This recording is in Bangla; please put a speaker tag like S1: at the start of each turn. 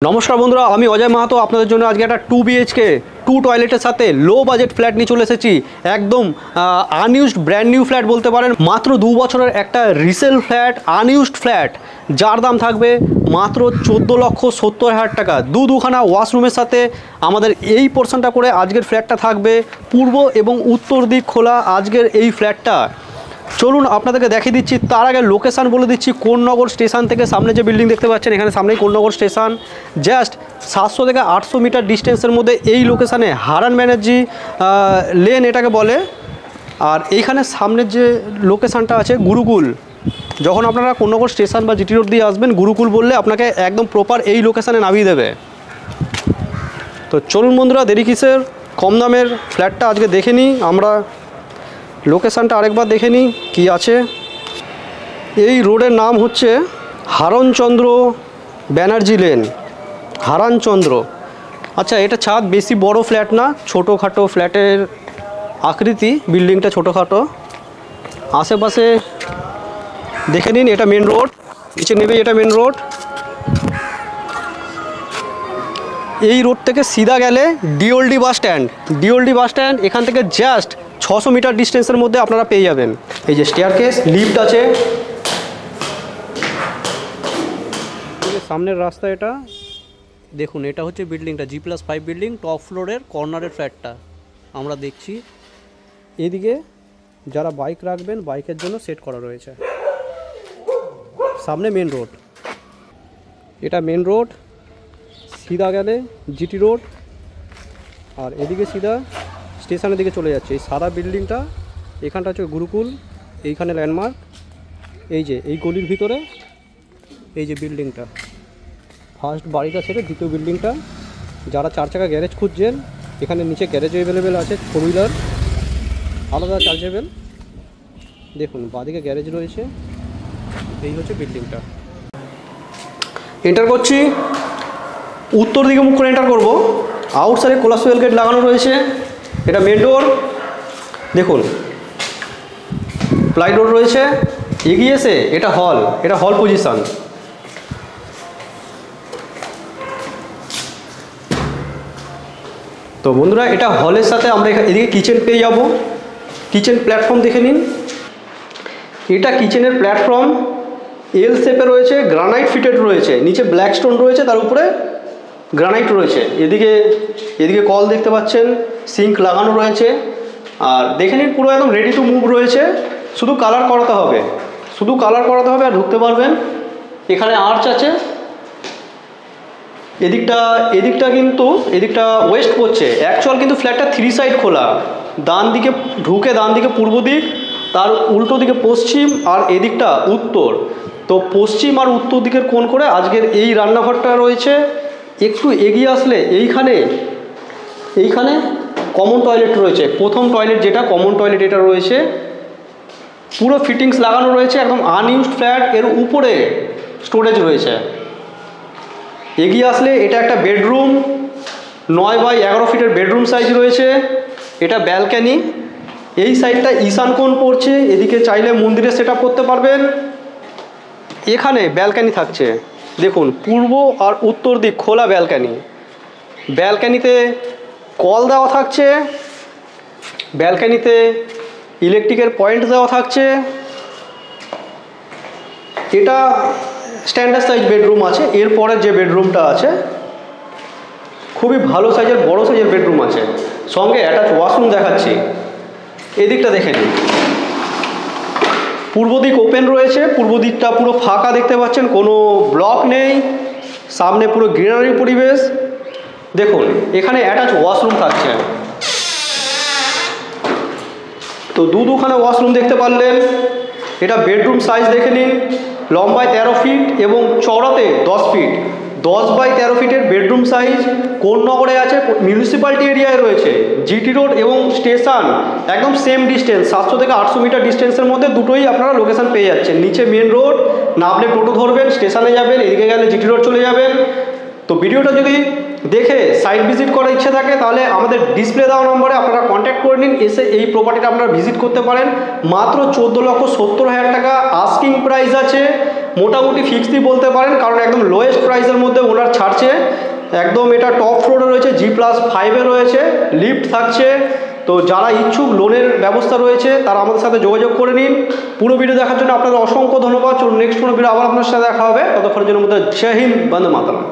S1: নমস্কার বন্ধুরা, আমি অজয় মাহাতো আপনাদের জন্য আজকে একটা 2 BHK 2 টয়লেটের সাথে লো বাজেট ফ্ল্যাট নিয়ে চলে এসেছি। একদম আনইউজড ব্র্যান্ড নিউ ফ্ল্যাট বলতে পারেন। মাত্র 2 বছরের একটা রিসেল ফ্ল্যাট, আনইউজড ফ্ল্যাট, যার দাম থাকবে মাত্র 14,70,000 টাকা। দুখানা ওয়াশরুমের সাথে আমাদের এই পোর্শনটা করে আজকের ফ্ল্যাটটা থাকবে। পূর্ব এবং উত্তর দিক খোলা আজকের এই ফ্ল্যাটটা। চলুন আপনাদেরকে দেখিয়ে দিচ্ছি। তার আগে লোকেশান বলে দিচ্ছি। কোন্নগর স্টেশন থেকে সামনে যে বিল্ডিং দেখতে পাচ্ছেন, এখানে সামনেই কোন্নগর স্টেশন। জাস্ট 700 থেকে 800 মিটার ডিস্টেন্সের মধ্যে এই লোকেশানে হারান ব্যানার্জি লেন এটাকে বলে। আর এইখানে সামনের যে লোকেশানটা আছে গুরুকুল। যখন আপনারা কোন্নগর স্টেশন বা জিটি রোড দিয়ে আসবেন, গুরুকুল বললে আপনাকে একদম প্রপার এই লোকেশানে নামিয়ে দেবে। তো চলুন বন্ধুরা, দেরি কিসের, কম দামের ফ্ল্যাটটা আজকে দেখে নিই আমরা। লোকেশানটা আরেকবার দেখে নিই কী আছে। এই রোডের নাম হচ্ছে হারণচন্দ্র ব্যানার্জি লেন, হারানচন্দ্র। আচ্ছা, এটা ছাদ বেশি বড় ফ্ল্যাট না, ছোটোখাটো ফ্ল্যাটের আকৃতি। বিল্ডিংটা ছোটোখাটো। আশেপাশে দেখে নিন। এটা মেন রোড, নিচে নেবে এটা মেন রোড। এই রোড থেকে সিধা গেলে ডিওলডি বাস স্ট্যান্ড। ডিওলডি বাস স্ট্যান্ড এখান থেকে জাস্ট 600 মিটার ডিস্টেন্সের মধ্যে আপনারা পেয়ে যাবেন। এই যে স্টেয়ারকেস, লিফট আছে। সামনের রাস্তা এটা দেখুন। এটা হচ্ছে বিল্ডিংটা, G+5 বিল্ডিং, টপ ফ্লোরের কর্নারের ফ্ল্যাটটা আমরা দেখছি। এদিকে যারা বাইক রাখবেন, বাইকের জন্য সেট করা রয়েছে। সামনে মেন রোড, এটা মেন রোড। সিধা গেলে জিটি রোড, আর এদিকে সিধা স্টেশনের দিকে চলে যাচ্ছে। এই সাদা বিল্ডিংটা, এখানটা হচ্ছে গুরুকুল, এইখানে ল্যান্ডমার্ক। এই যে এই গলির ভিতরে এই যে বিল্ডিংটা, ফার্স্ট বাড়িটা ছেড়ে দ্বিতীয় বিল্ডিংটা। যারা 4 চাকা গ্যারেজ খুঁজছেন, এখানে নিচে গ্যারেজ অ্যাভেলেবেল আছে, 4 হুইলার আলাদা চার্জেবেল। দেখুন বাঁদিকে গ্যারেজ রয়েছে। এই হচ্ছে বিল্ডিংটা। এন্টার করছি, উত্তর দিকে মুখ করে এন্টার করবো। আউটসাইডে কোলাসুয়েল গেট লাগানো রয়েছে। এটা মেন ডোর। দেখুন প্লাই ডোর রয়েছে। এগিয়ে এসে এটা হল, এটা হল পজিশন। তো বন্ধুরা, এটা হলের সাথে আমরা এদিকে কিচেন পেয়ে যাব। কিচেন প্ল্যাটফর্ম দেখে নিন। এটা কিচেনের প্ল্যাটফর্ম এল শেপে রয়েছে, গ্রানাইট ফিটেড রয়েছে। নিচে ব্ল্যাক স্টোন রয়েছে, তার উপরে গ্রানাইট রয়েছে। এদিকে কল দেখতে পাচ্ছেন, সিঙ্ক লাগানো রয়েছে। আর দেখে নিন পুরো একদম রেডি টু মুভ রয়েছে। শুধু কালার করাতে হবে, আর ঢুকতে পারবেন। এখানে আর্চ আছে। এদিকটা ওয়েস্ট পড়ছে। অ্যাকচুয়াল কিন্তু ফ্ল্যাটটা 3 সাইড খোলা। ডান দিকে ঢুকে, ডান দিকে পূর্ব দিক, তার উল্টো দিকে পশ্চিম, আর এদিকটা উত্তর। তো পশ্চিম আর উত্তর দিকের কোণ করে আজকের এই রান্নাঘরটা রয়েছে। একটু এগিয়ে আসলে এইখানে কমন টয়লেট রয়েছে। প্রথম টয়লেট যেটা কমন টয়লেট, এটা রয়েছে। পুরো ফিটিংস লাগানো রয়েছে। একদম আনইউজড ফ্ল্যাট, এর উপরে স্টোরেজ রয়েছে। এগিয়ে আসলে এটা একটা বেডরুম, 9x11 ফিটের বেডরুম সাইজ রয়েছে। এটা ব্যালকানি। এই সাইডটা ঈশান কোণ পড়ছে। এদিকে চাইলে মন্দিরে সেট আপ করতে পারবেন। এখানে ব্যালকানি থাকছে। দেখুন পূর্ব আর উত্তর দিক খোলা ব্যালকানি। ব্যালকানিতে কল দেওয়া থাকছে। ব্যালকানিতে ইলেকট্রিকের পয়েন্ট দেওয়া থাকছে। এটা স্ট্যান্ডার্ড সাইজ বেডরুম আছে। এরপরে যে বেডরুমটা আছে খুবই ভালো সাইজের, বড় সাইজের বেডরুম আছে। সঙ্গে অ্যাটাচ ওয়াশরুম দেখাচ্ছি। এদিকটা দেখে নিন। পূর্ব দিক ওপেন রয়েছে। পূর্ব দিকটা পুরো ফাঁকা দেখতে পাচ্ছেন, কোনো ব্লক নেই। সামনে পুরো গ্রিনারি পরিবেশ। দেখুন এখানে অ্যাটাচ ওয়াশরুম থাকছে। তো দুখানা ওয়াশরুম দেখতে পারলেন। এটা বেডরুম সাইজ দেখে নিন। লম্বায় 13 ফিট এবং চওড়াতে 10 ফিট। 10x13 ফিটের বেডরুম সাইজ। কোন্নগরে আছে, মিউনিসিপ্যালিটি এরিয়ায় রয়েছে। জিটি রোড এবং স্টেশন একদম সেম ডিস্টেন্স, 700 থেকে 800 মিটার ডিস্টেন্সের মধ্যে দুটোই আপনারা লোকেশান পেয়ে যাচ্ছেন। নিচে মেন রোড, নামলে টোটো ধরবেন, স্টেশনে যাবেন। এদিকে গেলে জিটি রোড চলে যাবেন। তো ভিডিওটা যদি দেখে সাইট ভিজিট করার ইচ্ছে থাকে, তাহলে আমাদের ডিসপ্লে দেওয়া নম্বরে আপনারা কন্ট্যাক্ট করে নিন। এসে এই প্রপার্টিটা আপনারা ভিজিট করতে পারেন। মাত্র 14,70,000 টাকা আস্কিং প্রাইস আছে। মোটামুটি ফিক্সডই বলতে পারেন, কারণ একদম লোয়েস্ট প্রাইসের মধ্যে ওনার ছাড়ছে। একদম এটা টপ ফ্লোরে রয়েছে, G+5-এ রয়েছে, লিফট থাকছে। তো যারা ইচ্ছুক লোনের ব্যবস্থা রয়েছে তারা আমাদের সাথে যোগাযোগ করে নিন। পুরো ভিডিও দেখার জন্য আপনাদের অসংখ্য ধন্যবাদ। নেক্সট কোনো ভিডিও আবার আপনার সাথে দেখা হবে, ততক্ষণের জন্য জয় হিন্দ, বন্দে মাতরম।